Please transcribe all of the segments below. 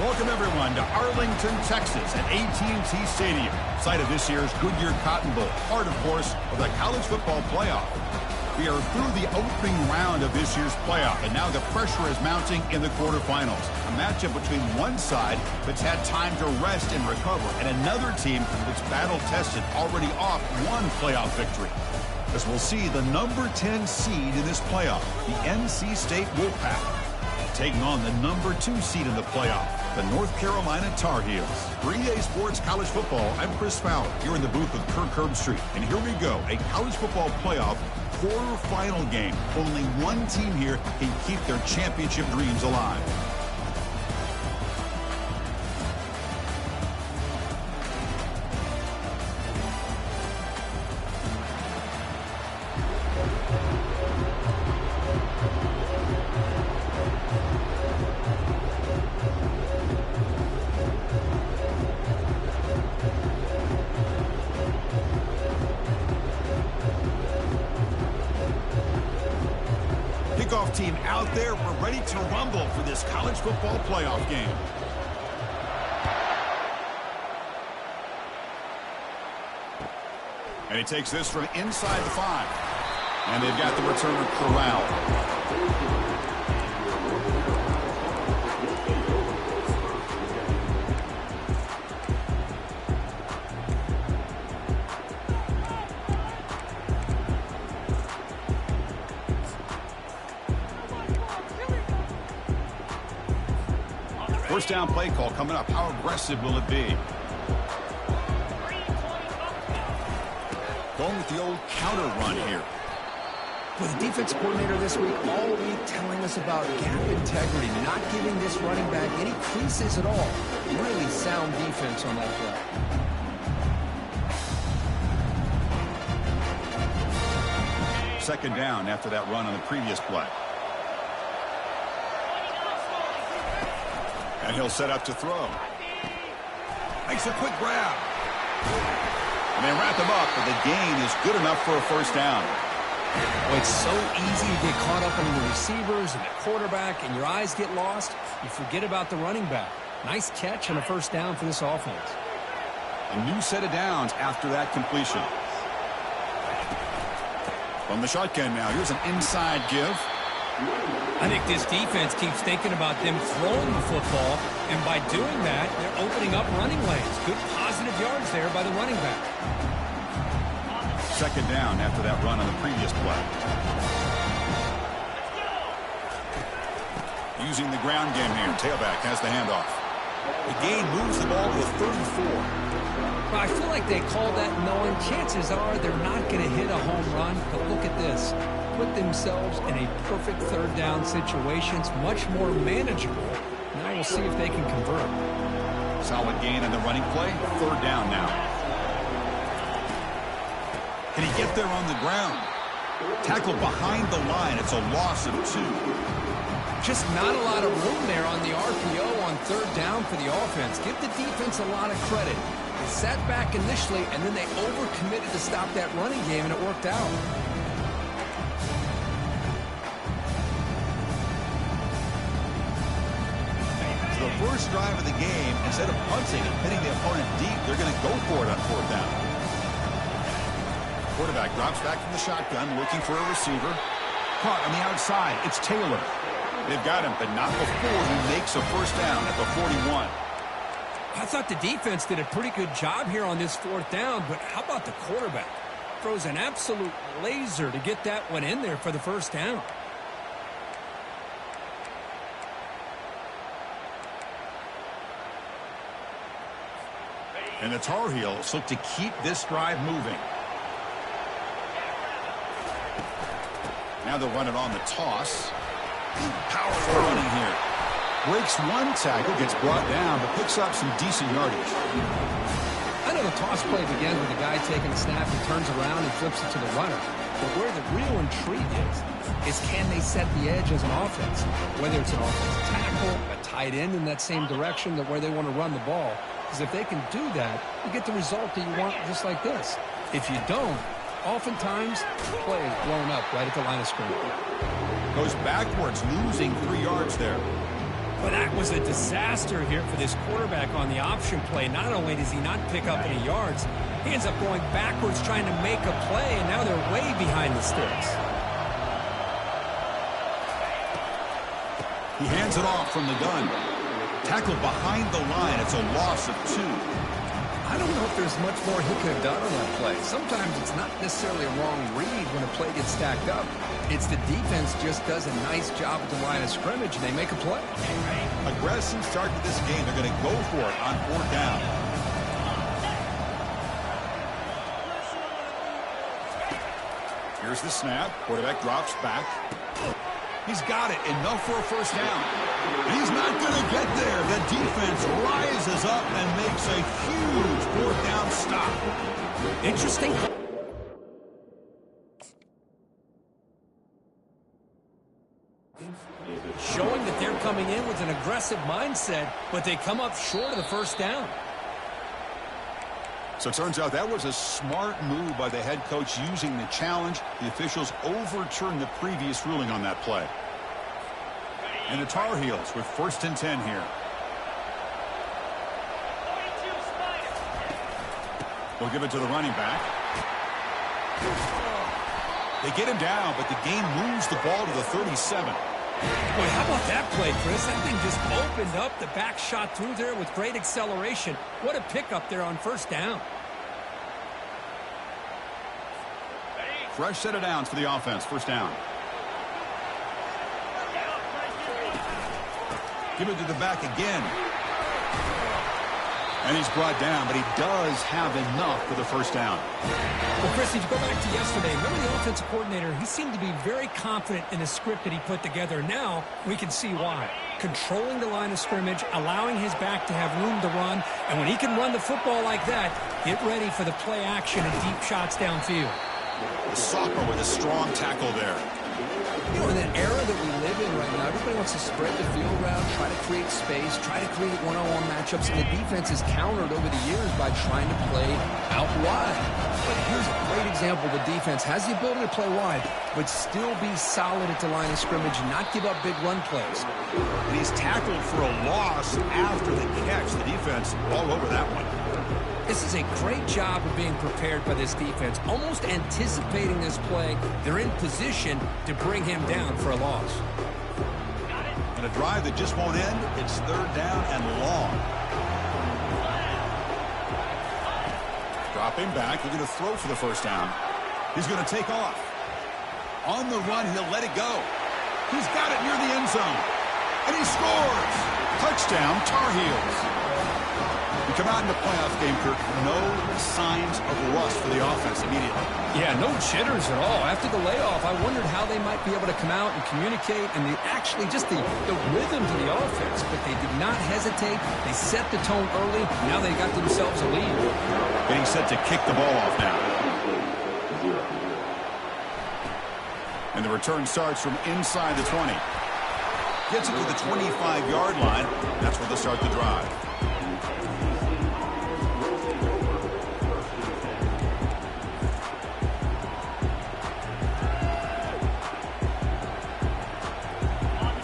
Welcome, everyone, to Arlington, Texas at AT&T Stadium, site of this year's Goodyear Cotton Bowl, part, of course, of the college football playoff. We are through the opening round of this year's playoff, and now the pressure is mounting in the quarterfinals. A matchup between one side that's had time to rest and recover, and another team that's battle-tested, already off one playoff victory. As we'll see the number 10 seed in this playoff, the NC State Wolfpack, taking on the number 2 seed in the playoff, the North Carolina Tar Heels. For EA Sports College Football, I'm Chris Fowler, here in the booth with Kirk Herbstreit. And here we go, a college football playoff quarterfinal game. Only one team here can keep their championship dreams alive. Kickoff team out there. We're ready to rumble for this college football playoff game. And he takes this from inside the 5. And they've got the returner corralled. First down play call coming up. How aggressive will it be? Going with the old counter run here. Well, the defense coordinator this week all week telling us about gap integrity, not giving this running back any creases at all. Really sound defense on that play. Second down after that run on the previous play. And he'll set up to throw. Makes a quick grab. And they wrap him up, but the gain is good enough for a first down. Well, it's so easy to get caught up in the receivers and the quarterback, and your eyes get lost. You forget about the running back. Nice catch and a first down for this offense. A new set of downs after that completion. From the shotgun now, here's an inside give. I think this defense keeps thinking about them throwing the football, and by doing that, they're opening up running lanes. Good positive yards there by the running back. Second down after that run on the previous play. Using the ground game here. Tailback has the handoff. The gain moves the ball to a 34. Well, I feel like they call that knowing chances are they're not going to hit a home run, but look at this. Put themselves in a perfect third down situations, much more manageable. Now we'll see if they can convert. Solid gain on the running play. Third down now. Can he get there on the ground? Tackled behind the line. It's a loss of 2. Just not a lot of room there on the RPO on third down for the offense. Give the defense a lot of credit. They sat back initially, and then they overcommitted to stop that running game, and it worked out. The first drive of the game, instead of punting and hitting the opponent deep, they're going to go for it on fourth down. Quarterback drops back from the shotgun, looking for a receiver. Caught on the outside. It's Taylor. They've got him, but not before he makes a first down at the 41. I thought the defense did a pretty good job here on this fourth down, but how about the quarterback? Throws an absolute laser to get that one in there for the first down. And the Tar Heels look to keep this drive moving. Now they'll run it on the toss. Powerful running here. Breaks one tackle, gets brought down, but picks up some decent yardage. I know the toss play begins with the guy taking the snap and turns around and flips it to the runner. But where the real intrigue is can they set the edge as an offense? Whether it's an offensive tackle, a tight end in that same direction that where they want to run the ball. Because if they can do that, you get the result that you want just like this. If you don't, oftentimes the play is blown up right at the line of scrimmage. Goes backwards, losing 3 yards there. Well, that was a disaster here for this quarterback on the option play. Not only does he not pick up any yards, he ends up going backwards trying to make a play, and now they're way behind the sticks. He hands it off from the gun. Tackle behind the line. It's a loss of 2. I don't know if there's much more he could have done on that play. Sometimes it's not necessarily a wrong read when a play gets stacked up. It's the defense just does a nice job at the line of scrimmage, and they make a play. Aggressive start to this game. They're going to go for it on 4th down. Here's the snap. Quarterback drops back. He's got it. Enough for a first down. He's not going to get there. The defense rises up and makes a huge 4th down stop. Interesting. Showing that they're coming in with an aggressive mindset, but they come up short of the first down. So it turns out that was a smart move by the head coach using the challenge. The officials overturned the previous ruling on that play. And the Tar Heels with 1st and 10 here. We'll give it to the running back. They get him down, but the game moves the ball to the 37. Boy, how about that play, Chris? That thing just opened up. The back shot through there with great acceleration. What a pickup there on first down. Fresh set of downs for the offense. First down. Give it to the back again. And he's brought down, but he does have enough for the first down. Well, Chris, if you go back to yesterday, remember the offensive coordinator, he seemed to be very confident in the script that he put together. Now we can see why. Controlling the line of scrimmage, allowing his back to have room to run, and when he can run the football like that, get ready for the play action and deep shots downfield. The Soccer with a strong tackle there. You know, in the era that we live in right now, everybody wants to spread the field around, try to create space, try to create one-on-one matchups, and the defense is countered over the years by trying to play out wide. But here's a great example. The defense has the ability to play wide, but still be solid at the line of scrimmage and not give up big run plays. And he's tackled for a loss after the catch. The defense all over that one. This is a great job of being prepared by this defense, almost anticipating this play. They're in position to bring him down for a loss. And a drive that just won't end. It's 3rd down and long. Dropping back. They're going to throw for the first down. He's going to take off. On the run, he'll let it go. He's got it near the end zone. And he scores. Touchdown, Tar Heels. We come out in the playoff game, Kirk. No signs of rust for the offense immediately. Yeah, no jitters at all. After the layoff, I wondered how they might be able to come out and communicate and actually just the rhythm to the offense. But they did not hesitate. They set the tone early. Now they got themselves a lead. Getting set to kick the ball off now. And the return starts from inside the 20. Gets it to the 25-yard line. That's where they'll start the drive.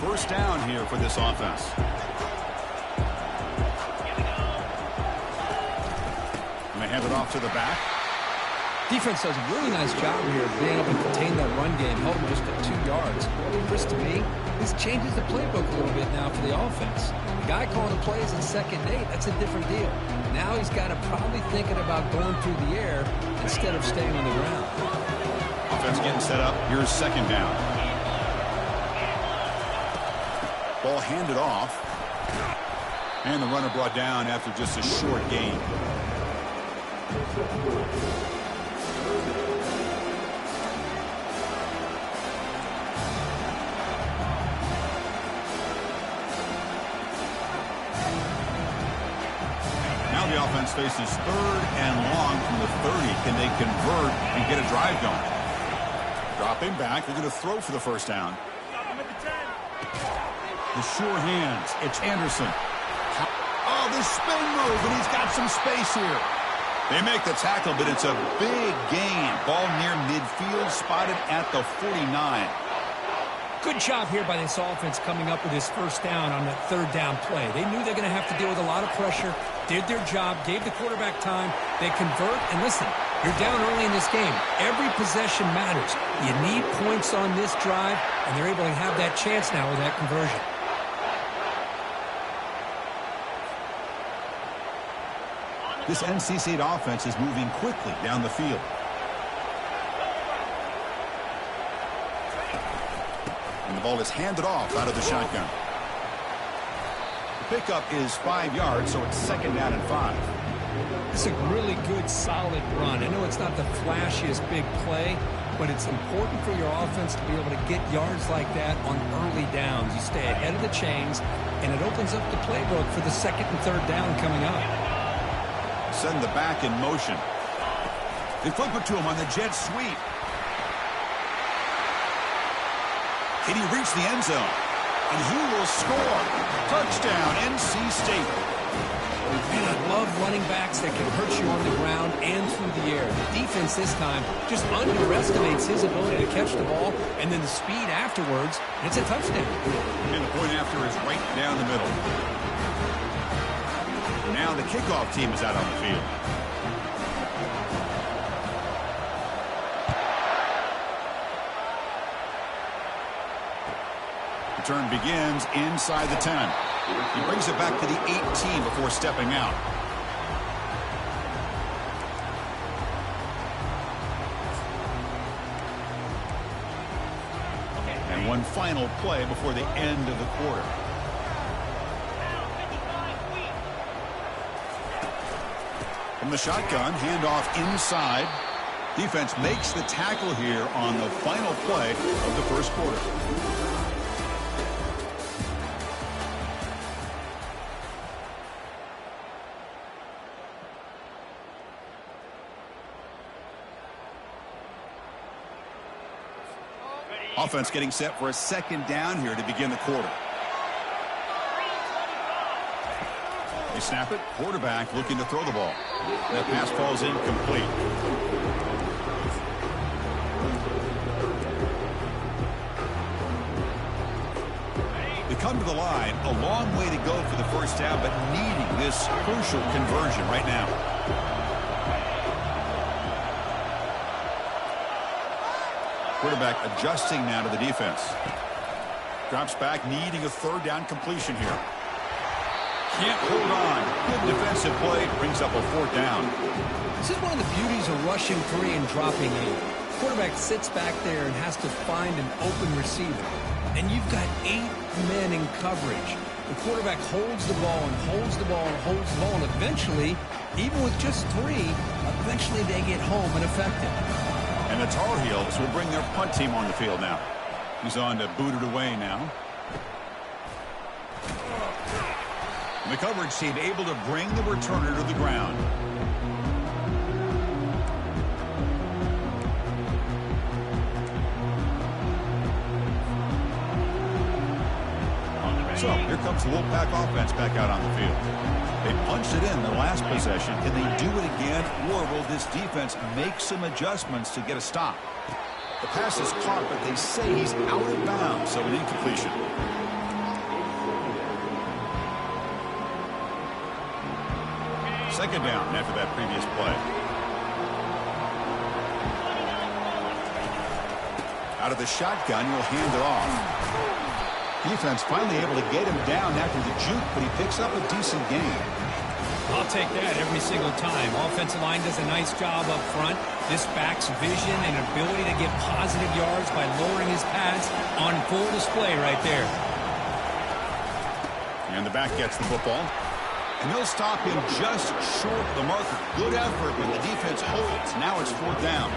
First down here for this offense. And they hand it off to the back. Defense does a really nice job here of being able to contain that run game, held just at 2 yards. Chris, to me, this changes the playbook a little bit now for the offense. The guy calling the plays in 2nd and 8, that's a different deal. Now he's got to probably thinking about going through the air instead of staying on the ground. Offense getting set up. Here's 2nd down. Ball handed off. And the runner brought down after just a short gain. Now the offense faces 3rd and long from the 30. Can they convert and get a drive going? Dropping back. They're going to throw for the first down. The sure hands. It's Anderson. Oh, the spin move, and he's got some space here. They make the tackle, but it's a big gain. Ball near midfield, spotted at the 49. Good job here by this offense coming up with this first down on that third down play. They knew they're going to have to deal with a lot of pressure, did their job, gave the quarterback time. They convert, and listen, you're down early in this game. Every possession matters. You need points on this drive, and they're able to have that chance now with that conversion. This NC State offense is moving quickly down the field. And the ball is handed off out of the shotgun. The pickup is 5 yards, so it's 2nd down and 5. It's a really good, solid run. I know it's not the flashiest big play, but it's important for your offense to be able to get yards like that on early downs. You stay ahead of the chains, and it opens up the playbook for the 2nd and 3rd down coming up. Send the back in motion. They flip it to him on the jet sweep. Can he reach the end zone? And he will score. Touchdown, NC State. And I love running backs that can hurt you on the ground and through the air. The defense this time just underestimates his ability to catch the ball, and then the speed afterwards, it's a touchdown. And the point after is right down the middle. Now the kickoff team is out on the field. Return begins inside the 10. He brings it back to the 18 before stepping out. And one final play before the end of the quarter. From the shotgun, handoff inside. Defense makes the tackle here on the final play of the first quarter. Offense getting set for a 2nd down here to begin the quarter. They snap it. Quarterback looking to throw the ball. That pass falls incomplete. They come to the line. A long way to go for the first down, but needing this crucial conversion right now. Quarterback adjusting now to the defense. Drops back, needing a 3rd down completion here. Can't hold on. Good defensive play. Brings up a 4th down. This is one of the beauties of rushing 3 and dropping 8. Quarterback sits back there and has to find an open receiver. And you've got 8 men in coverage. The quarterback holds the ball and holds the ball and holds the ball. And eventually, even with just 3, eventually they get home and effective. And the Tar Heels will bring their punt team on the field now. He's on to boot it away now. And the coverage team able to bring the returner to the ground. So here comes the Wolfpack offense back out on the field. They punched it in the last possession. Can they do it again, or will this defense make some adjustments to get a stop? The pass is caught, but they say he's out of bounds, so an incompletion. Second down after that previous play. Out of the shotgun, he'll hand it off. Defense finally able to get him down after the juke, but he picks up a decent gain. I'll take that every single time. Offensive line does a nice job up front. This back's vision and ability to get positive yards by lowering his pads on full display right there. And the back gets the football. And they'll stop him just short of the marker. Good effort when the defense holds. Now it's 4th down.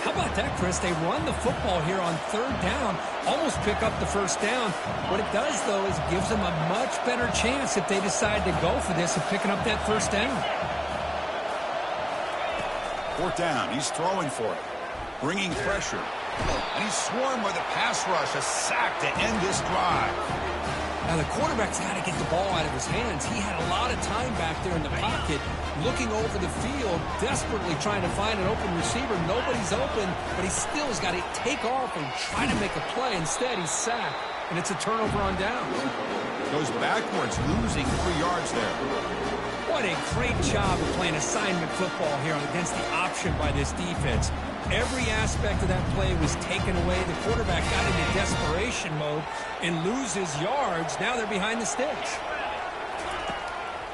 How about that, Chris? They run the football here on 3rd down, almost pick up the first down. What it does, though, is gives them a much better chance if they decide to go for this of picking up that first down. 4th down. He's throwing for it. Bringing pressure. And he's swarmed by the pass rush. A sack to end this drive. Now, the quarterback's got to get the ball out of his hands. He had a lot of time back there in the pocket, looking over the field, desperately trying to find an open receiver. Nobody's open, but he still has got to take off and try to make a play. Instead, he's sacked, and it's a turnover on downs. Goes backwards, losing 3 yards there. What a great job of playing assignment football here against the option by this defense. Every aspect of that play was taken away. The quarterback got into desperation mode and loses yards. Now they're behind the sticks.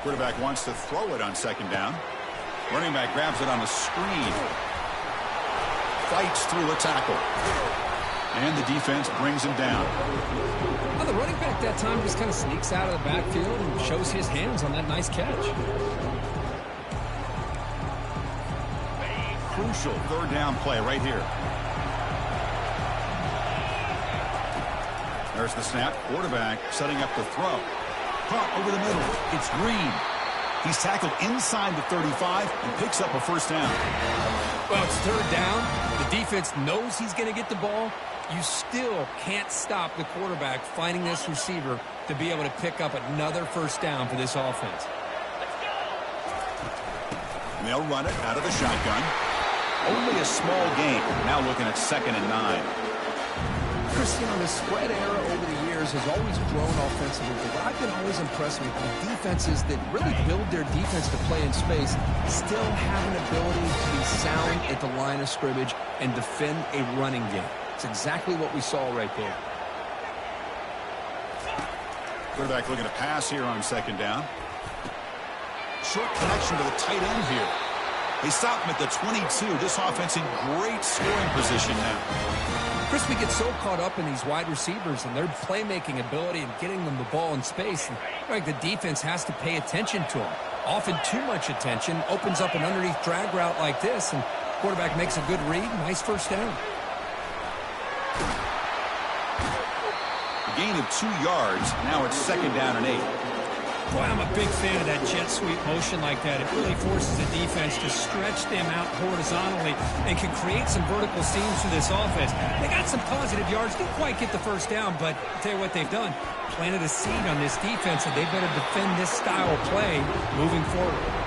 Quarterback wants to throw it on second down. Running back grabs it on a screen. Fights through a tackle. And the defense brings him down. Well, the running back that time just kind of sneaks out of the backfield and shows his hands on that nice catch. Crucial third down play right here. There's the snap. Quarterback setting up the throw. Caught over the middle. It's Green. He's tackled inside the 35 and picks up a first down. Well, it's third down. The defense knows he's going to get the ball. You still can't stop the quarterback finding this receiver to be able to pick up another first down for this offense. They'll run it out of the shotgun. Only a small gain. Now looking at 2nd and 9. Christian, the spread era over the years has always grown offensively, but I've been always impressed with the defenses that really build their defense to play in space, still have an ability to be sound at the line of scrimmage and defend a running game. It's exactly what we saw right there. Quarterback looking to pass here on 2nd down. Short connection to the tight end here. They stop him at the 22. This offense in great scoring position now. Chris, we get so caught up in these wide receivers and their playmaking ability and getting them the ball in space. And like the defense has to pay attention to them. Often too much attention opens up an underneath drag route like this, and quarterback makes a good read. Nice first down. A gain of 2 yards. Now it's 2nd down and 8. Boy, I'm a big fan of that jet sweep motion like that. It really forces the defense to stretch them out horizontally and can create some vertical seams for this offense. They got some positive yards. Didn't quite get the first down, but I'll tell you what they've done. Planted a seed on this defense, and they better defend this style of play moving forward.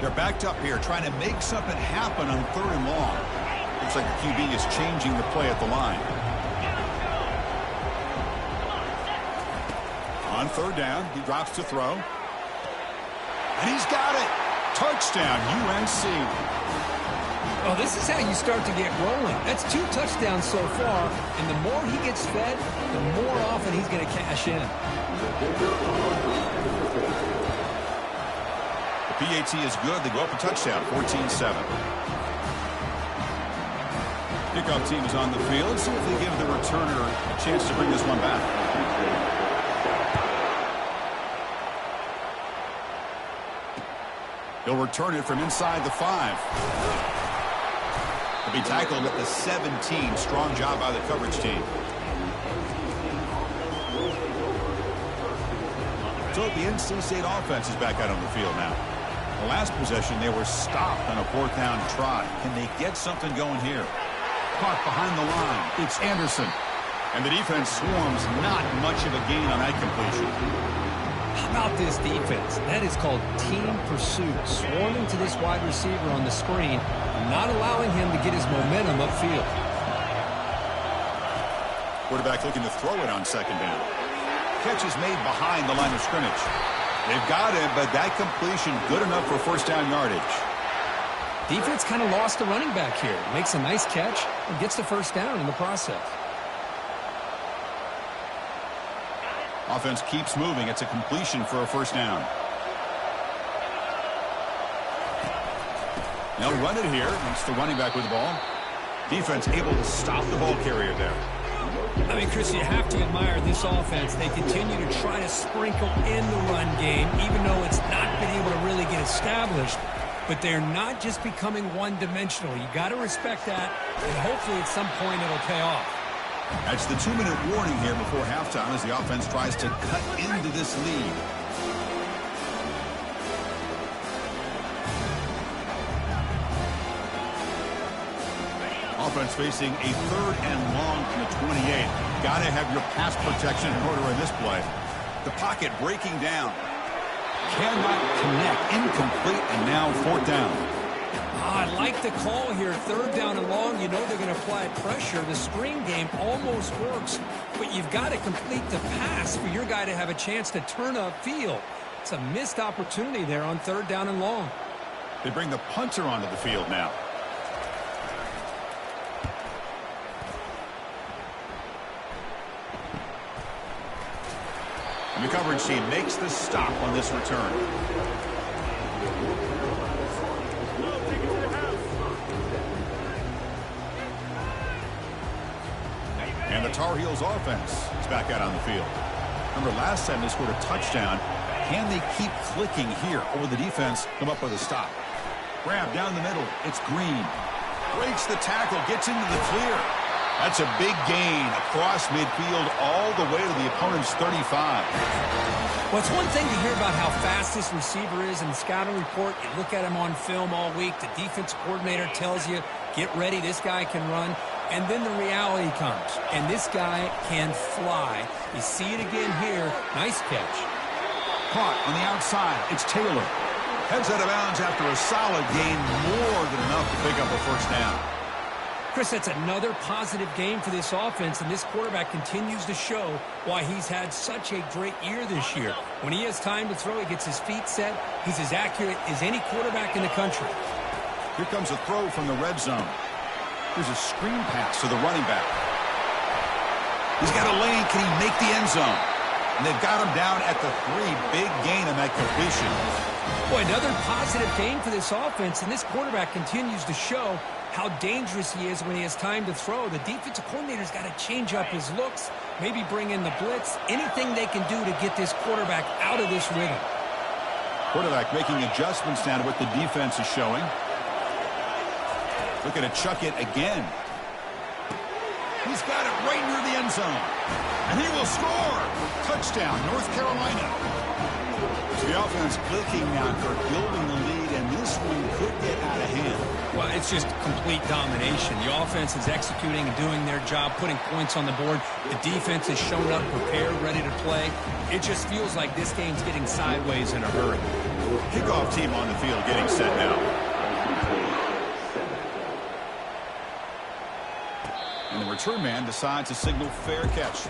They're backed up here trying to make something happen on 3rd and long. Looks like the QB is changing the play at the line. On 3rd down, he drops to throw. And he's got it. Touchdown, UNC. Well, this is how you start to get rolling. That's 2 touchdowns so far, and the more he gets fed, the more often he's going to cash in. PAT is good. They go up a touchdown, 14-7. Kickoff team is on the field. Let's see if they give the returner a chance to bring this one back. He'll return it from inside the 5. He'll be tackled at the 17. Strong job by the coverage team. So the NC State offense is back out on the field now. The last possession, they were stopped on a 4th down try. Can they get something going here? Caught behind the line. It's Anderson. And the defense swarms. Not much of a gain on that completion. How about this defense? That is called team pursuit. Swarming to this wide receiver on the screen, not allowing him to get his momentum upfield. Quarterback looking to throw it on 2nd down. Catch is made behind the line of scrimmage. They've got it, but that completion good enough for first down yardage. Defense kind of lost the running back here. Makes a nice catch and gets the first down in the process. Offense keeps moving. It's a completion for a first down. They'll run it here. It's the running back with the ball. Defense able to stop the ball carrier there. I mean, Chris, you have to admire this offense. They continue to try to sprinkle in the run game, even though it's not been able to really get established. But they're not just becoming one-dimensional. You got to respect that, and hopefully at some point it'll pay off. That's the 2-minute warning here before halftime as the offense tries to cut into this lead. Offense facing a 3rd and long from the 28. Got to have your pass protection in order in this play. The pocket breaking down. Cannot connect. Incomplete, and now 4th down. I like the call here. 3rd down and long. You know they're going to apply pressure. The screen game almost works, but you've got to complete the pass for your guy to have a chance to turn upfield. It's a missed opportunity there on 3rd down and long. They bring the punter onto the field now. And the coverage team makes the stop on this return. And the Tar Heels offense is back out on the field. Remember, last time they scored a touchdown. Can they keep clicking here over the defense, come up with a stop? Grab down the middle. It's Green. Breaks the tackle, gets into the clear. That's a big gain across midfield all the way to the opponent's 35. Well, it's one thing to hear about how fast this receiver is in the scouting report. You look at him on film all week. The defense coordinator tells you, get ready, this guy can run. And then the reality comes, and this guy can fly. You see it again here. Nice catch. Caught on the outside. It's Taylor. Heads out of bounds after a solid gain, more than enough to pick up a 1st down. Chris, that's another positive game for this offense, and this quarterback continues to show why he's had such a great year this year. When he has time to throw, he gets his feet set. He's as accurate as any quarterback in the country. Here comes a throw from the red zone. Here's a screen pass to the running back. He's got a lane. Can he make the end zone? And they've got him down at the 3. Big gain on that completion. Boy, another positive game for this offense, and this quarterback continues to show how dangerous he is when he has time to throw. The defensive coordinator's got to change up his looks, maybe bring in the blitz, anything they can do to get this quarterback out of this rhythm. Quarterback making adjustments now to what the defense is showing. Looking to chuck it again. He's got it right near the end zone. And he will score. Touchdown, North Carolina. So the offense clicking now for building the lead, and this one could get out of hand. Well, it's just complete domination. The offense is executing and doing their job, putting points on the board. The defense has shown up, prepared, ready to play. It just feels like this game's getting sideways in a hurry. Kickoff team on the field getting set now. And the return man decides to signal fair catch.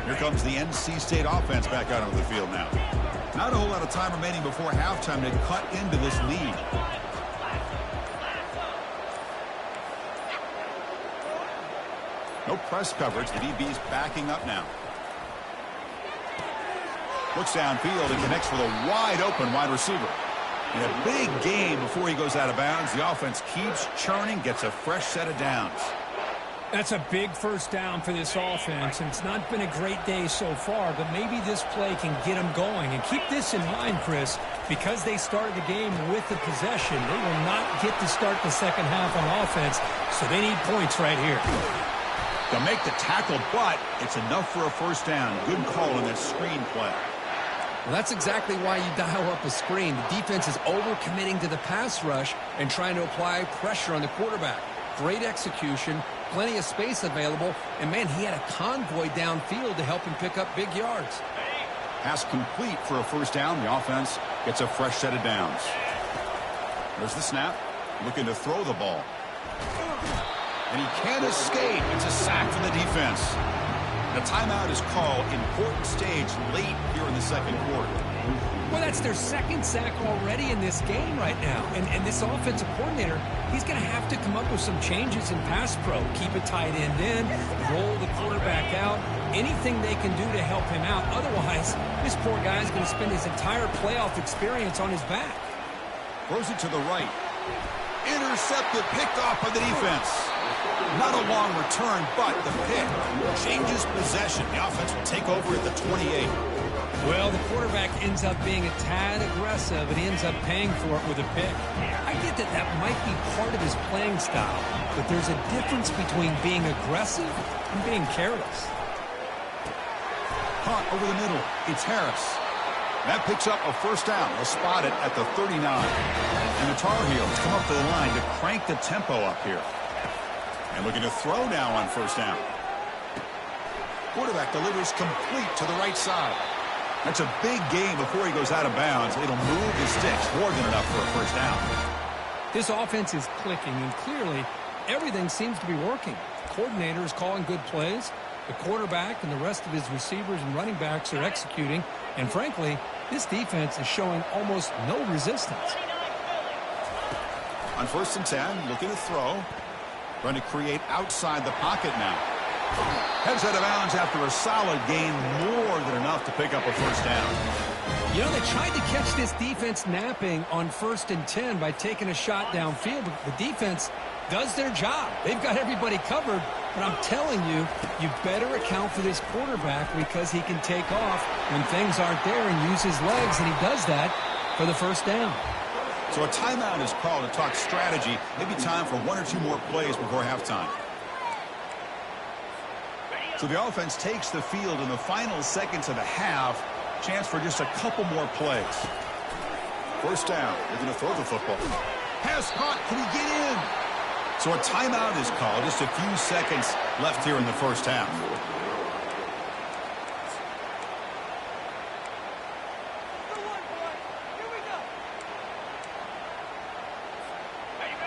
Here comes the NC State offense back out onto the field now. Not a whole lot of time remaining before halftime to cut into this lead. No press coverage. The DB's backing up now. Looks downfield and connects with a wide-open wide receiver. In a big game before he goes out of bounds, the offense keeps churning, gets a fresh set of downs. That's a big 1st down for this offense, and it's not been a great day so far, but maybe this play can get them going. And keep this in mind, Chris, because they started the game with the possession, they will not get to start the second half on offense, so they need points right here. They'll make the tackle, but it's enough for a 1st down. Good call on that screen play. Well, that's exactly why you dial up a screen. The defense is overcommitting to the pass rush and trying to apply pressure on the quarterback. Great execution, plenty of space available, and, man, he had a convoy downfield to help him pick up big yards. Pass complete for a 1st down. The offense gets a fresh set of downs. There's the snap. Looking to throw the ball. And he can't escape. It's a sack from the defense. The timeout is called. Important stage late here in the 2nd quarter. Well, that's their 2nd sack already in this game right now. And this offensive coordinator, he's going to have to come up with some changes in pass pro. Keep a tight end in, roll the quarterback out, anything they can do to help him out. Otherwise, this poor guy is going to spend his entire playoff experience on his back. Throws it to the right. Intercepted, picked off by the defense. Not a long return, but the pick changes possession. The offense will take over at the 28. Well, the quarterback ends up being a tad aggressive, and he ends up paying for it with a pick. I get that that might be part of his playing style, but there's a difference between being aggressive and being careless. Caught over the middle. It's Harris. That picks up a first down. They'll spot it at the 39. And the Tar Heels come up to the line to crank the tempo up here. And looking to throw now on first down. Quarterback delivers complete to the right side. That's a big gain before he goes out of bounds. It'll move the sticks more than enough for a first down. This offense is clicking, and clearly everything seems to be working. The coordinator is calling good plays. The quarterback and the rest of his receivers and running backs are executing. And frankly, this defense is showing almost no resistance. On 1st and 10, looking to throw. Trying to create outside the pocket now. Heads out of bounds after a solid gain, more than enough to pick up a first down. You know, they tried to catch this defense napping on 1st and 10 by taking a shot downfield. But the defense does their job. They've got everybody covered. But I'm telling you, you better account for this quarterback because he can take off when things aren't there and use his legs, and he does that for the first down. So a timeout is called to talk strategy. Maybe time for 1 or 2 more plays before halftime. So the offense takes the field in the final seconds of the half. Chance for just a couple more plays. First down. They're going to throw the football. Pass caught. Can he get in? So a timeout is called. Just a few seconds left here in the first half.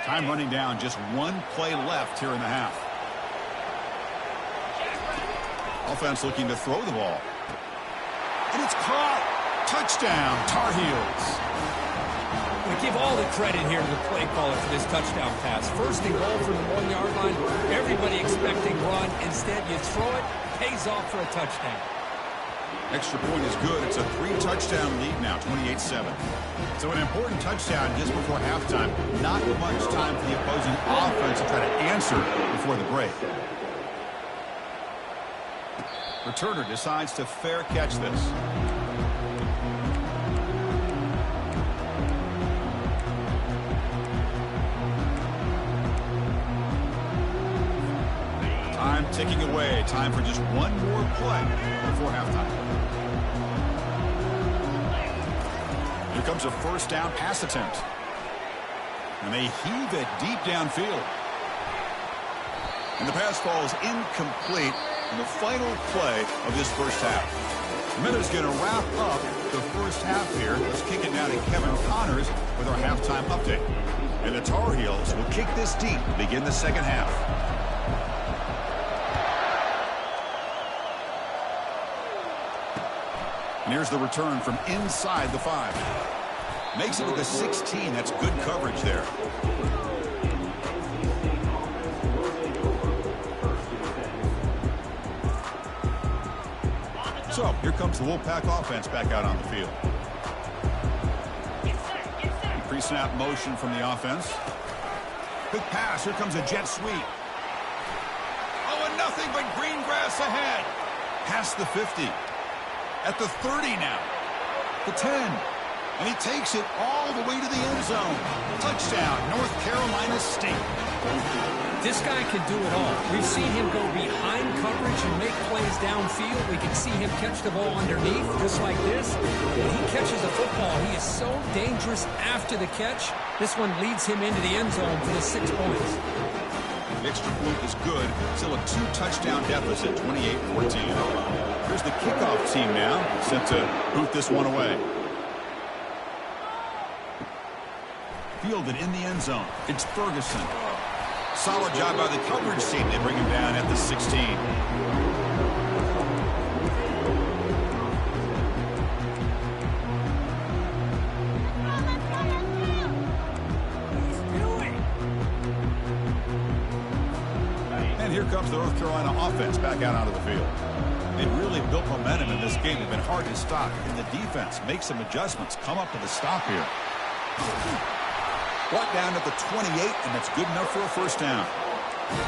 Time running down. Just 1 play left here in the half. Offense looking to throw the ball. And it's caught. Touchdown, Tar Heels. We give all the credit here to the play caller for this touchdown pass. First and goal from the 1-yard line. Everybody expecting run. Instead, you throw it. Pays off for a touchdown. Extra point is good. It's a 3-touchdown lead now, 28-7. So an important touchdown just before halftime. Not much time for the opposing offense to try to answer before the break. Returner decides to fair catch this. Time ticking away. Time for just 1 more play before halftime. Here comes a first down pass attempt. And they heave it deep downfield. And the pass falls incomplete in the final play of this first half. The Minnows going to wrap up the first half here. Let's kick it now to Kevin Connors with our halftime update. And the Tar Heels will kick this deep to begin the second half. And here's the return from inside the 5. Makes it to the 16. That's good coverage there. So here comes the Wolfpack offense back out on the field. Pre-snap motion from the offense. Quick pass. Here comes a jet sweep. Oh, and nothing but green grass ahead. Past the 50. At the 30 now. The 10. And he takes it all the way to the end zone. Touchdown, North Carolina State. This guy can do it all. We've seen him go behind coverage and make plays downfield. We can see him catch the ball underneath, just like this. When he catches the football, he is so dangerous after the catch. This one leads him into the end zone for the 6 points. The extra point is good. Still a 2-touchdown deficit, 28-14. Here's the kickoff team now, set to boot this one away. Fielded in the end zone. It's Ferguson. Solid job by the coverage team. They bring him down at the 16. And here comes the North Carolina offense back out onto the field. They've really built momentum in this game. They've been hard to stop. And the defense makes some adjustments. Come up to the stop here. Brought down at the 28, and that's good enough for a first down.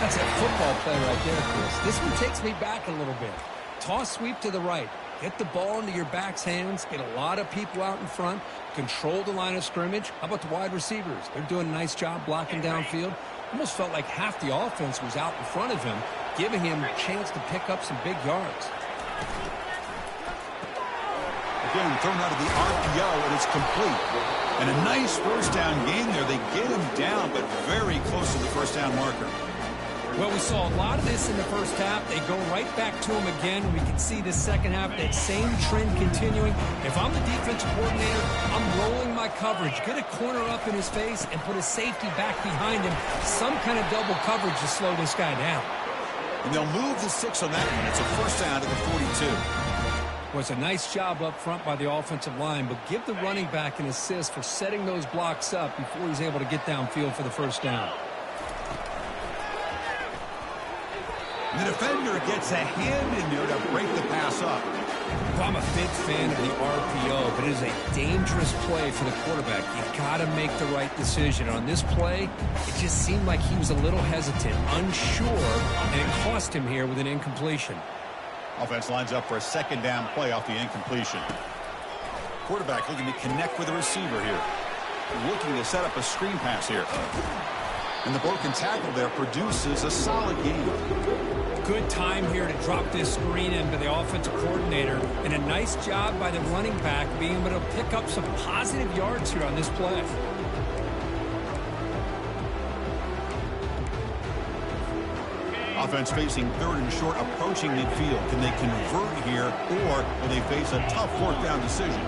That's a football play right there, Chris. This one takes me back a little bit. Toss sweep to the right. Get the ball into your back's hands, get a lot of people out in front, control the line of scrimmage. How about the wide receivers? They're doing a nice job blocking downfield. Almost felt like half the offense was out in front of him, giving him a chance to pick up some big yards. Again, thrown out of the RPO, and it's complete. And a nice first down gain there. They get him down, but very close to the first down marker. Well, we saw a lot of this in the first half. They go right back to him again. We can see the second half, that same trend continuing. If I'm the defensive coordinator, I'm rolling my coverage. Get a corner up in his face and put a safety back behind him. Some kind of double coverage to slow this guy down. And they'll move the 6 on that one. It's a first down to the 42. Was a nice job up front by the offensive line, but give the running back an assist for setting those blocks up before he's able to get downfield for the first down. The defender gets a hand in there to break the pass up. Well, I'm a big fan of the RPO, but it is a dangerous play for the quarterback. You got to make the right decision. On this play, it just seemed like he was a little hesitant, unsure, and it cost him here with an incompletion. Offense lines up for a second down play off the incompletion. Quarterback looking to connect with the receiver here. Looking to set up a screen pass here. And the broken tackle there produces a solid gain. Good time here to drop this screen into the offensive coordinator. And a nice job by the running back being able to pick up some positive yards here on this play. Offense facing third and short, approaching midfield. Can they convert here, or will they face a tough fourth down decision?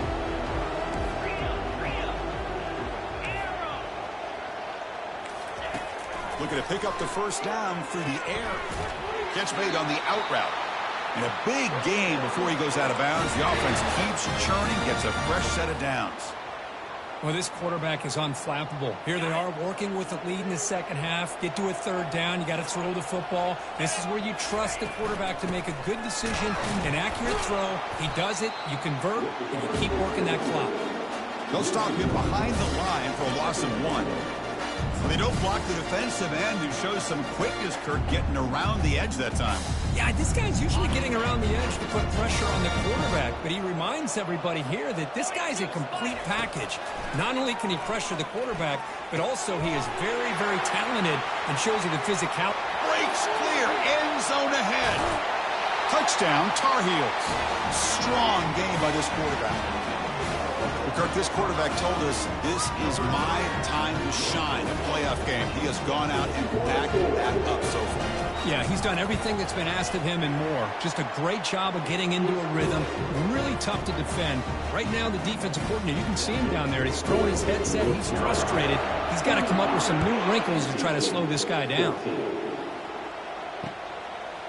Looking to pick up the first down through the air. Catch made on the out route. And a big gain before he goes out of bounds. The offense keeps churning, gets a fresh set of downs. Well, this quarterback is unflappable. Here they are working with the lead in the second half. Get to a third down. You got to throw the football. This is where you trust the quarterback to make a good decision, an accurate throw. He does it, you convert, and you keep working that clock. They'll stop him behind the line for a loss of 1. They don't block the defensive end, who shows some quickness, Kurt, getting around the edge that time. Yeah, this guy's usually getting around the edge to put pressure on the quarterback, but he reminds everybody here that this guy's a complete package. Not only can he pressure the quarterback, but also he is very, very talented and shows you the physicality. Breaks clear, end zone ahead. Touchdown, Tar Heels. Strong game by this quarterback. Kirk, this quarterback told us this is my time to shine, a playoff game. He has gone out and backed that up so far. Yeah, he's done everything that's been asked of him and more. Just a great job of getting into a rhythm. Really tough to defend. Right now, the defensive coordinator, you can see him down there. He's throwing his headset. He's frustrated. He's got to come up with some new wrinkles to try to slow this guy down.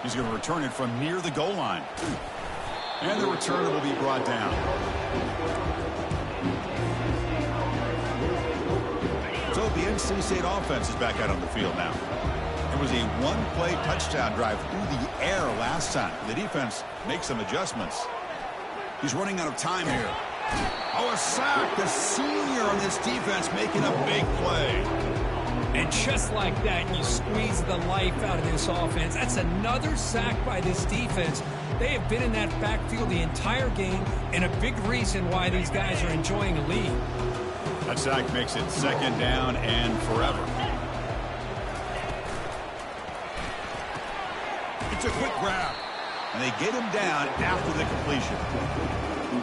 He's going to return it from near the goal line. And the return will be brought down. So the NC State offense is back out on the field now. It was a one-play touchdown drive through the air last time. The defense makes some adjustments. He's running out of time here. Oh, a sack. The senior on this defense making a big play. And just like that, you squeeze the life out of this offense. That's another sack by this defense. They have been in that backfield the entire game, and a big reason why these guys are enjoying a lead. That sack makes it second down and forever. It's a quick grab, and they get him down after the completion.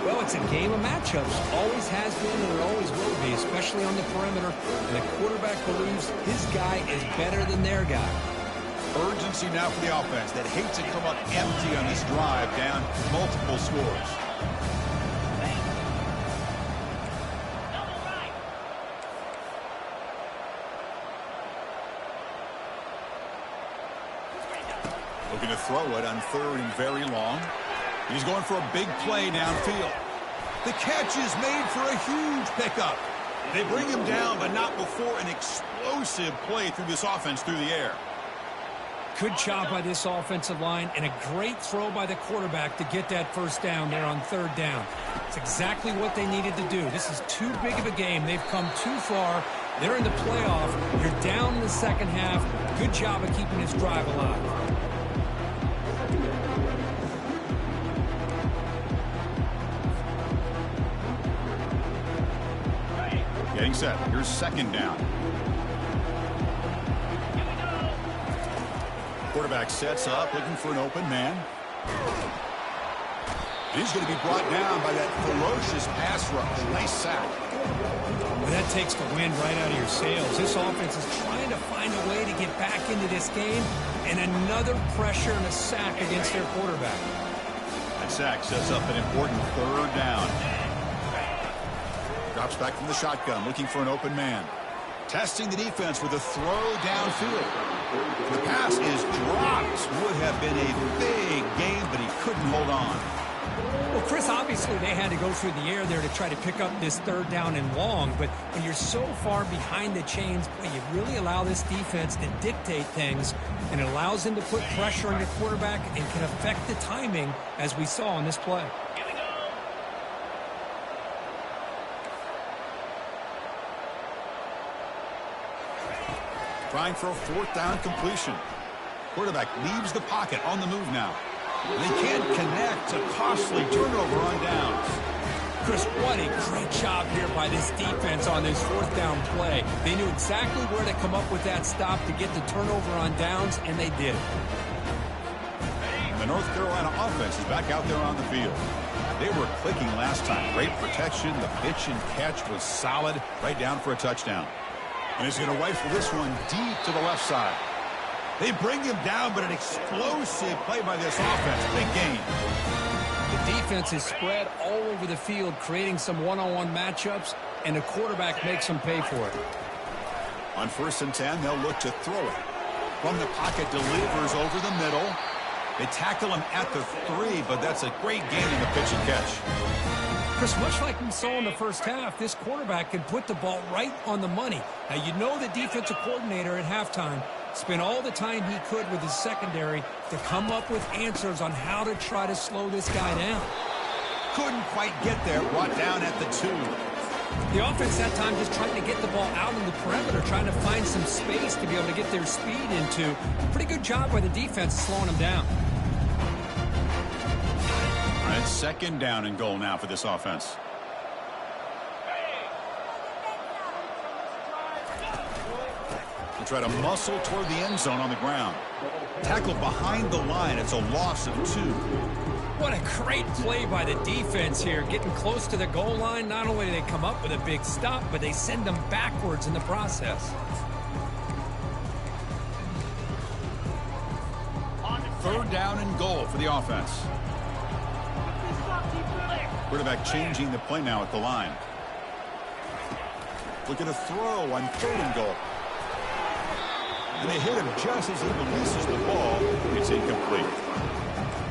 Well, it's a game of matchups. Always has been and it always will be, especially on the perimeter. And the quarterback believes his guy is better than their guy. Urgency now for the offense that hates to come up empty on this drive, down multiple scores. Looking to throw it on third and very long. He's going for a big play downfield. The catch is made for a huge pickup. They bring him down, but not before an explosive play through this offense through the air. Good job by this offensive line, and a great throw by the quarterback to get that first down there on third down. It's exactly what they needed to do. This is too big of a game. They've come too far. They're in the playoff. You're down in the second half. Good job of keeping this drive alive. Getting set. Here's second down. Quarterback sets up, looking for an open man. And he's going to be brought down by that ferocious pass rush. Nice sack. Well, that takes the wind right out of your sails. This offense is trying to find a way to get back into this game, and another pressure and a sack against their quarterback. That sack sets up an important third down. Drops back from the shotgun, looking for an open man. Testing the defense with a throw downfield. The pass is dropped. Would have been a big gain, but he couldn't hold on. Well, Chris, obviously they had to go through the air there to try to pick up this third down and long, but when you're so far behind the chains, boy, you really allow this defense to dictate things, and it allows them to put pressure on your quarterback and can affect the timing, as we saw on this play. Trying for a fourth down completion. Quarterback leaves the pocket on the move now. They can't connect. A costly turnover on downs. Chris, what a great job here by this defense on this fourth down play. They knew exactly where to come up with that stop to get the turnover on downs, and they did it. The North Carolina offense is back out there on the field. They were clicking last time. Great protection. The pitch and catch was solid. Right down for a touchdown. And he's going to rifle this one deep to the left side. They bring him down, but an explosive play by this offense. Big gain. The defense is spread all over the field, creating some one-on-one matchups, and the quarterback makes them pay for it. On 1st and 10, they'll look to throw it. From the pocket, delivers over the middle. They tackle him at the 3, but that's a great gain in the pitch and catch. Chris, much like we saw in the first half, this quarterback can put the ball right on the money. Now, you know the defensive coordinator at halftime spent all the time he could with his secondary to come up with answers on how to try to slow this guy down. Couldn't quite get there, brought down at the 2. The offense that time just trying to get the ball out in the perimeter, trying to find some space to be able to get their speed into. Pretty good job by the defense slowing them down. All right, second down and goal now for this offense. They try to muscle toward the end zone on the ground. Tackle behind the line. It's a loss of 2. What a great play by the defense here. Getting close to the goal line, not only do they come up with a big stop, but they send them backwards in the process. Third down and goal for the offense. Quarterback changing the play now at the line. Look at a throw on 3rd and goal. And they hit him just as he releases the ball. It's incomplete.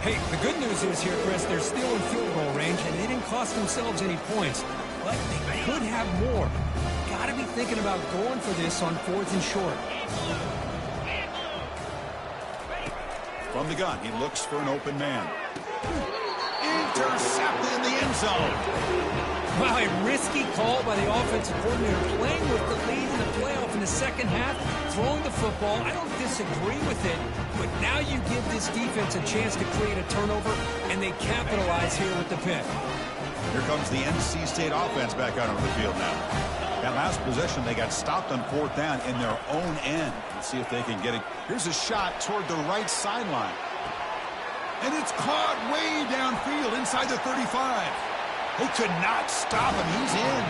Hey, the good news is here, Chris, they're still in field goal range, and they didn't cost themselves any points. But they could have more. Got to be thinking about going for this on 4th and short. From the gun, he looks for an open man. Intercepted in the end zone. Wow, a risky call by the offensive coordinator, playing with the lead in the playoff in the second half, throwing the football. I don't disagree with it, but now you give this defense a chance to create a turnover, and they capitalize here with the pick. Here comes the NC State offense back out on the field now. That last possession, they got stopped on 4th down in their own end. Let's see if they can get it. Here's a shot toward the right sideline. And it's caught way downfield inside the 35. They could not stop him. He's in.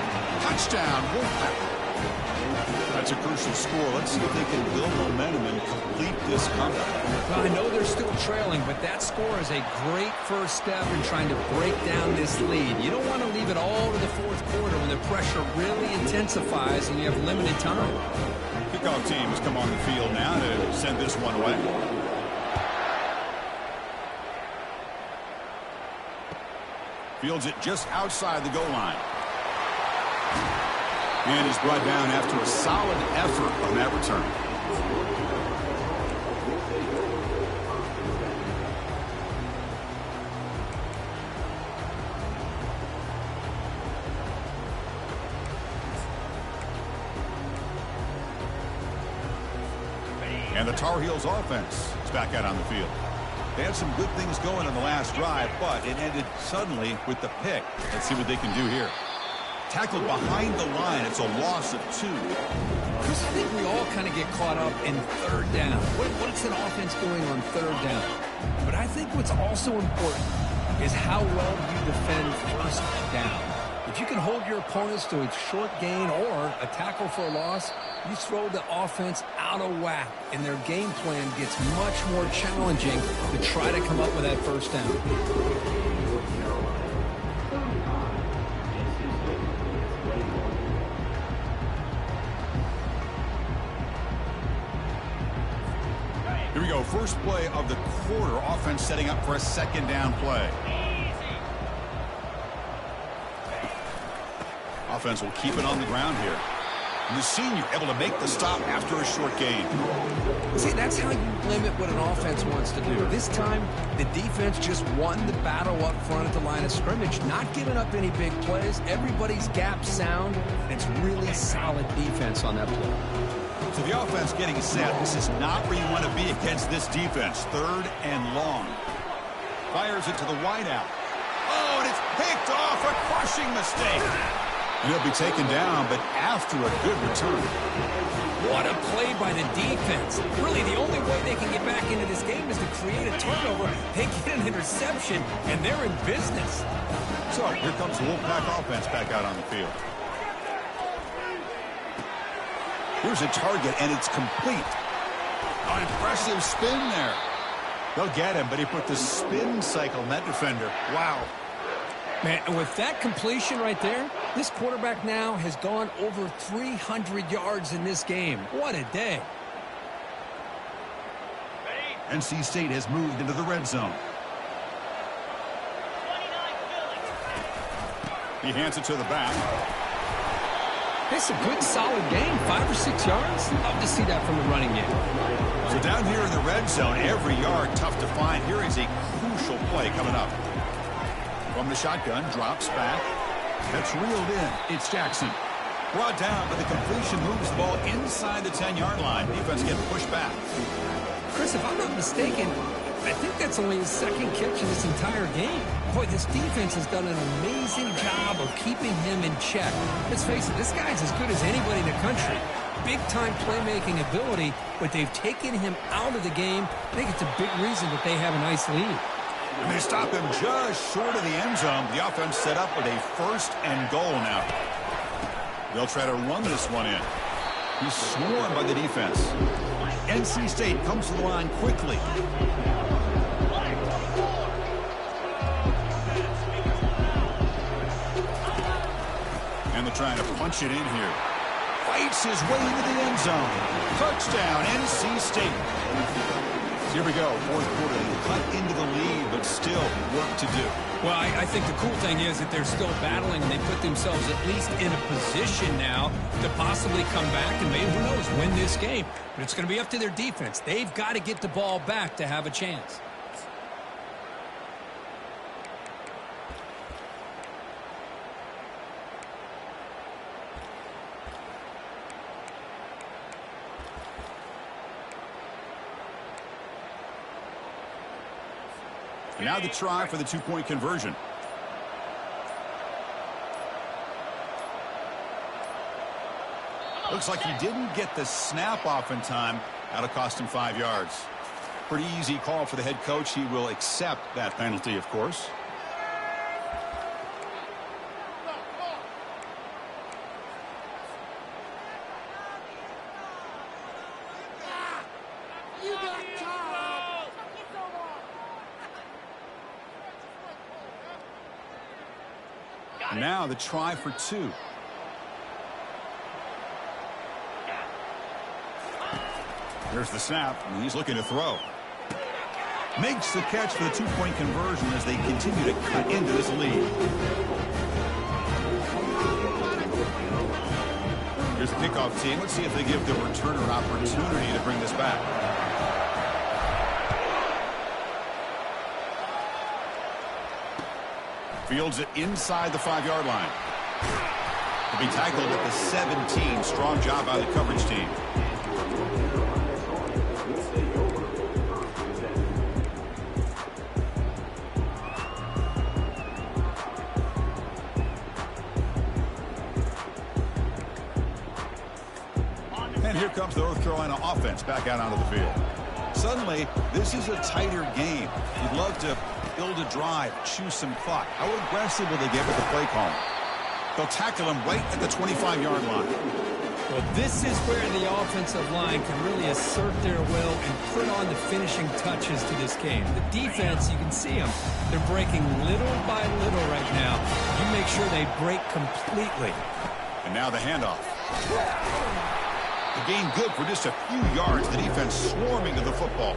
Touchdown, Wolfpack. That's a crucial score. Let's see if they can build momentum and complete this comeback. Well, I know they're still trailing, but that score is a great first step in trying to break down this lead. You don't want to leave it all to the 4th quarter when the pressure really intensifies and you have limited time. Kickoff teams come on the field now to send this one away. Fields it just outside the goal line. And he's brought down after a solid effort on that return. And the Tar Heels offense is back out on the field. They had some good things going on the last drive, but it ended suddenly with the pick. Let's see what they can do here. Tackled behind the line. It's a loss of 2. Chris, I think we all kind of get caught up in third down. What's an offense doing on third down? But I think what's also important is how well you defend first down. If you can hold your opponents to a short gain or a tackle for a loss, you throw the offense out of whack, and their game plan gets much more challenging to try to come up with that first down. Here we go. First play of the quarter. Offense setting up for a second down play. Offense will keep it on the ground here. And the senior able to make the stop after a short gain. See, that's how you limit what an offense wants to do. This time, the defense just won the battle up front at the line of scrimmage, not giving up any big plays. Everybody's gap sound, and it's really solid defense on that play. So the offense getting set. This is not where you want to be against this defense. Third and long. Fires it to the wideout. Oh, and it's picked off. A crushing mistake. And he'll be taken down, but after a good return. What a play by the defense. Really, the only way they can get back into this game is to create a turnover. They get an interception, and they're in business. So here comes the Wolfpack offense back out on the field. Here's a target, and it's complete. An impressive spin there. They'll get him, but he put the spin cycle on that defender. Wow. Man, and with that completion right there, this quarterback now has gone over 300 yards in this game. What a day. NC State has moved into the red zone. He hands it to the back. It's a good, solid game. 5 or 6 yards. Love to see that from the running game. So down here in the red zone, every yard tough to find. Here is a crucial play coming up. From the shotgun, drops back. That's reeled in. It's Jackson. Brought down, but the completion moves the ball inside the 10-yard line. Defense getting pushed back. Chris, if I'm not mistaken, I think that's only his second catch in this entire game. Boy, this defense has done an amazing job of keeping him in check. Let's face it, this guy's as good as anybody in the country. Big-time playmaking ability, but they've taken him out of the game. I think it's a big reason that they have a nice lead. And they stop him just short of the end zone. The offense set up with a first and goal now. They'll try to run this one in. He's swarmed by the defense. NC State comes to the line quickly. And they're trying to punch it in here. Fights his way into the end zone. Touchdown, NC State. Here we go, fourth quarter. They cut into the lead, but still work to do. Well, I think the cool thing is that they're still battling, and they put themselves at least in a position now to possibly come back and maybe, who knows, win this game. But it's going to be up to their defense. They've got to get the ball back to have a chance. And now the try for the two-point conversion. Looks like he didn't get the snap off in time. That'll cost him 5 yards. Pretty easy call for the head coach. He will accept that penalty, of course. Now the try for 2. There's the snap, and he's looking to throw. Makes the catch for the two-point conversion as they continue to cut into this lead. Here's the kickoff team. Let's see if they give the returner an opportunity to bring this back. Fields it inside the 5-yard line. He'll be tackled at the 17. Strong job by the coverage team. here comes the North Carolina offense back out onto the field. Suddenly, this is a tighter game. You'd love to build a drive, choose some clock. How aggressive will they get with the play call? They'll tackle him right at the 25-yard line. Well, this is where the offensive line can really assert their will and put on the finishing touches to this game. The defense, you can see them. They're breaking little by little right now. You make sure they break completely. And now the handoff. The gain good for just a few yards. The defense swarming to the football.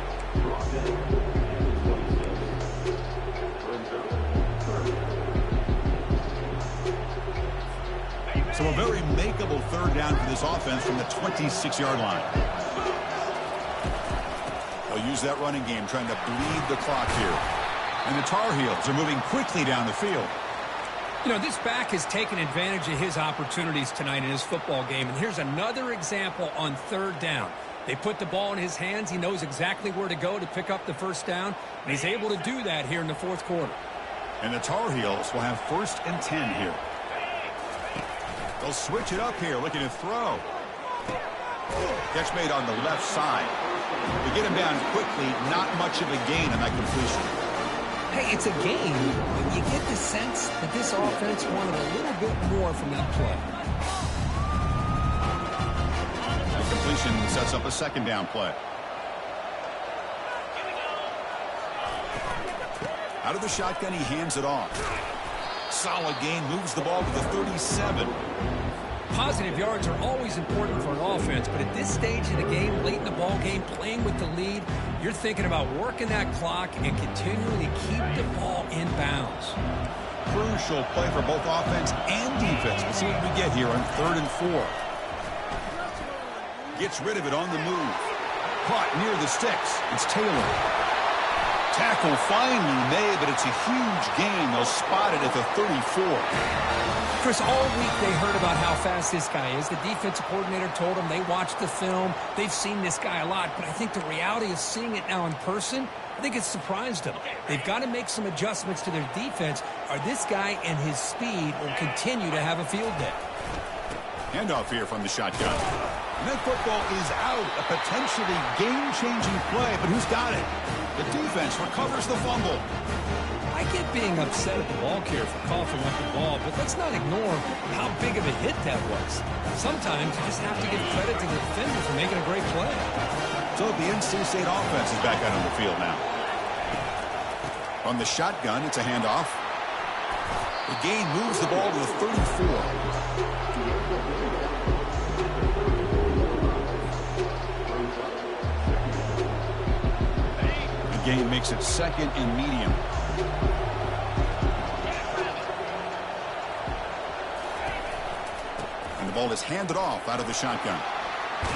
So a very makeable third down for this offense from the 26-yard line. They'll use that running game trying to bleed the clock here. And the Tar Heels are moving quickly down the field. You know, this back has taken advantage of his opportunities tonight in his football game. And here's another example on third down. They put the ball in his hands. He knows exactly where to go to pick up the first down. And he's able to do that here in the fourth quarter. And the Tar Heels will have 1st and 10 here. They'll switch it up here, looking to throw. Catch made on the left side. They get him down quickly, not much of a gain on that completion. Hey, it's a game, but you get the sense that this offense wanted a little bit more from that play. That completion sets up a 2nd down play. Out of the shotgun, he hands it off. Solid gain, moves the ball to the 37. Positive yards are always important for an offense, but at this stage of the game, late in the ball game, playing with the lead, you're thinking about working that clock and continuing to keep the ball in bounds. Crucial play for both offense and defense. Let's see what we get here on 3rd and 4. Gets rid of it on the move. Caught near the sticks. It's Taylor. Tackle finally made, but it's a huge gain. They'll spot it at the 34. Chris, all week they heard about how fast this guy is. The defensive coordinator told them they watched the film. They've seen this guy a lot, but I think the reality of seeing it now in person, I think it's surprised them. They've got to make some adjustments to their defense, or this guy and his speed will continue to have a field day. Handoff here from the shotgun. And that football is out. A potentially game-changing play, but who's got it? The defense recovers the fumble. I get being upset at the ball carrier for coughing up the ball, but let's not ignore how big of a hit that was. Sometimes you just have to give credit to the defender for making a great play. So the NC State offense is back out on the field now. From the shotgun, it's a handoff. The gain moves the ball to the 34. Gain makes it 2nd and medium. And the ball is handed off out of the shotgun.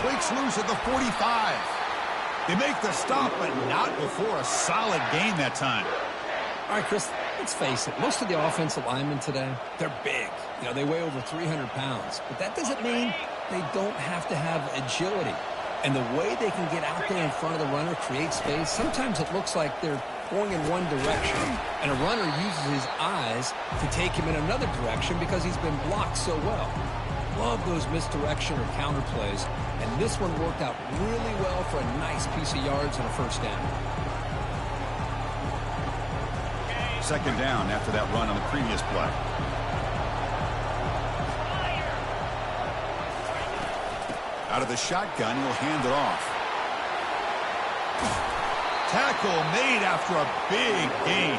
Breaks loose at the 45. They make the stop, but not before a solid gain that time. All right, Chris, let's face it. Most of the offensive linemen today, they're big. You know, they weigh over 300 pounds. But that doesn't mean they don't have to have agility. And the way they can get out there in front of the runner, create space, sometimes it looks like they're going in one direction, and a runner uses his eyes to take him in another direction because he's been blocked so well. Love those misdirection or counter plays, and this one worked out really well for a nice piece of yards and a 1st down. 2nd down after that run on the previous play. Out of the shotgun, he'll hand it off. Tackle made after a big gain.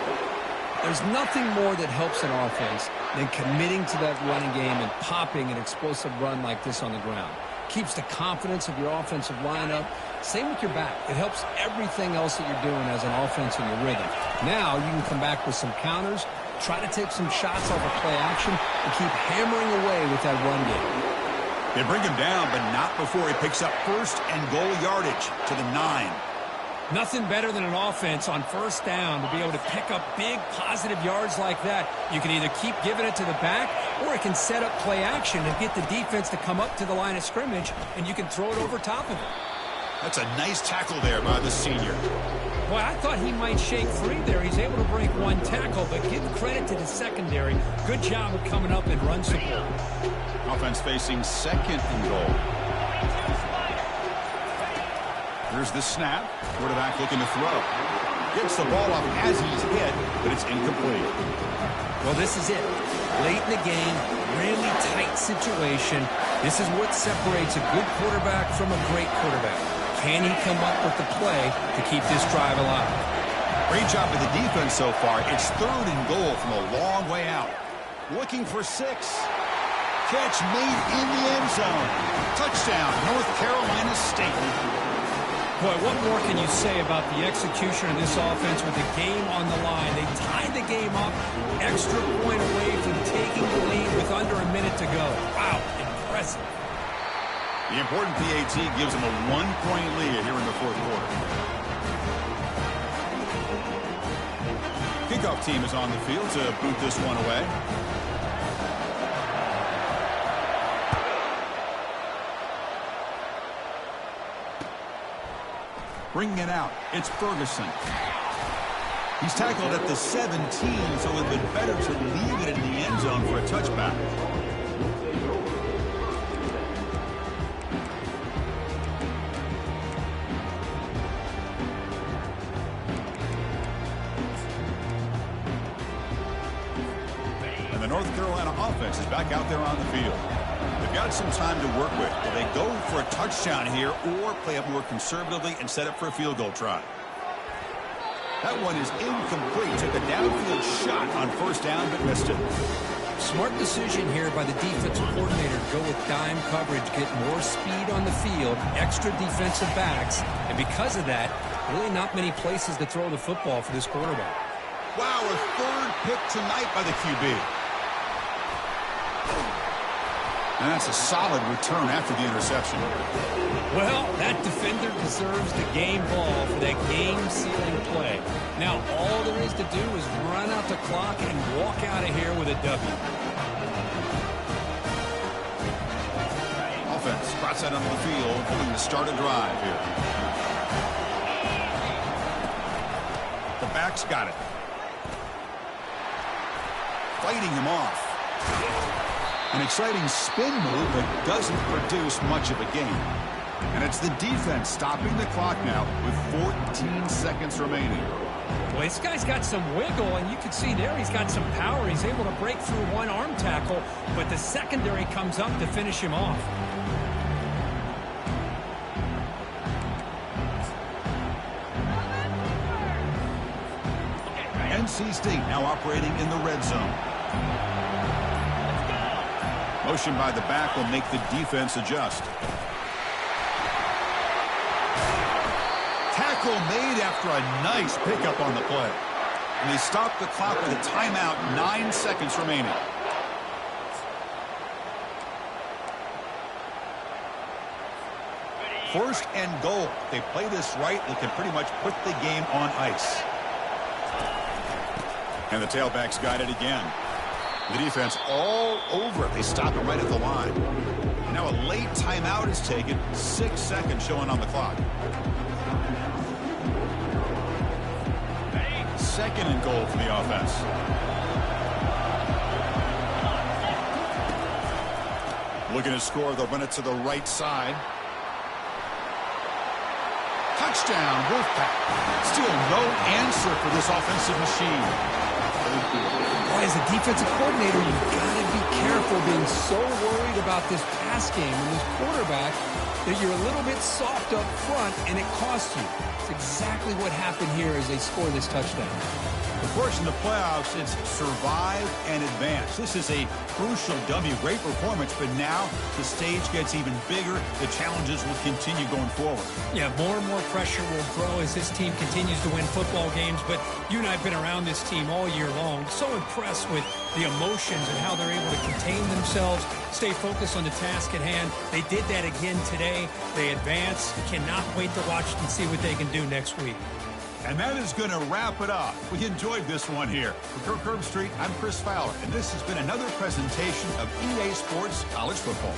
There's nothing more that helps an offense than committing to that running game and popping an explosive run like this on the ground. Keeps the confidence of your offensive lineup. Same with your back. It helps everything else that you're doing as an offense in your rhythm. Now you can come back with some counters, try to take some shots off of play action, and keep hammering away with that run game. They bring him down, but not before he picks up 1st and goal yardage to the 9. Nothing better than an offense on 1st down to be able to pick up big positive yards like that. You can either keep giving it to the back, or it can set up play action and get the defense to come up to the line of scrimmage, and you can throw it over top of it. That's a nice tackle there by the senior. Boy, I thought he might shake free there. He's able to break one tackle, but give credit to the secondary. Good job of coming up and run support. Offense facing 2nd and goal. Here's the snap. Quarterback looking to throw. Gets the ball up as he's hit, but it's incomplete. Well, this is it. Late in the game, really tight situation. This is what separates a good quarterback from a great quarterback. Can he come up with the play to keep this drive alive? Great job of the defense so far. It's 3rd and goal from a long way out. Looking for 6. Catch made in the end zone. Touchdown, North Carolina State. Boy, what more can you say about the execution of this offense with the game on the line? They tied the game up, extra point away from taking the lead with under a minute to go. Wow, impressive. The important PAT gives them a 1-point lead here in the 4th quarter. Kickoff team is on the field to boot this one away. Bringing it out, it's Ferguson. He's tackled at the 17, so it would have been better to leave it in the end zone for a touchback. And the North Carolina offense is back out there on the field. They've got some time to work with. Will they go for a touchdown here or play up more conservatively and set up for a field goal try? That one is incomplete. Took a downfield shot on 1st down, but missed it. Smart decision here by the defensive coordinator to go with dime coverage, get more speed on the field, extra defensive backs, and because of that, really not many places to throw the football for this quarterback. Wow, a 3rd pick tonight by the QB. And that's a solid return after the interception. Well, that defender deserves the game ball for that game-sealing play. Now, all there is to do is run out the clock and walk out of here with a W. Offense brought that onto the field, hoping to start a drive here. The back's got it. Fighting him off. An exciting spin move that doesn't produce much of a gain. And it's the defense stopping the clock now with 14 seconds remaining. Well, this guy's got some wiggle, and you can see there he's got some power. He's able to break through one arm tackle, but the secondary comes up to finish him off. NC State now operating in the red zone. Motion by the back will make the defense adjust. Tackle made after a nice pickup on the play. And they stop the clock with a timeout, 9 seconds remaining. First and goal. If they play this right, they can pretty much put the game on ice. And the tailback's got it again. The defense all over it. They stop it right at the line. Now a late timeout is taken. 6 seconds showing on the clock. 2nd and goal for the offense. Looking to score. They'll run it to the right side. Touchdown, Wolfpack. Still no answer for this offensive machine. Boy, as a defensive coordinator, you've got to be careful being so worried about this pass game and this quarterback that you're a little bit soft up front and it costs you. It's exactly what happened here as they score this touchdown. Of course, in the playoffs, it's survive and advance. This is a crucial W. Great performance, but now the stage gets even bigger. The challenges will continue going forward. Yeah, more and more pressure will grow as this team continues to win football games, but you and I have been around this team all year long. So impressed with the emotions and how they're able to contain themselves, stay focused on the task at hand. They did that again today. They advance. Cannot wait to watch and see what they can do next week. And that is going to wrap it up. We enjoyed this one here. For Kirk Herbstreit, I'm Chris Fowler, and this has been another presentation of EA Sports College Football.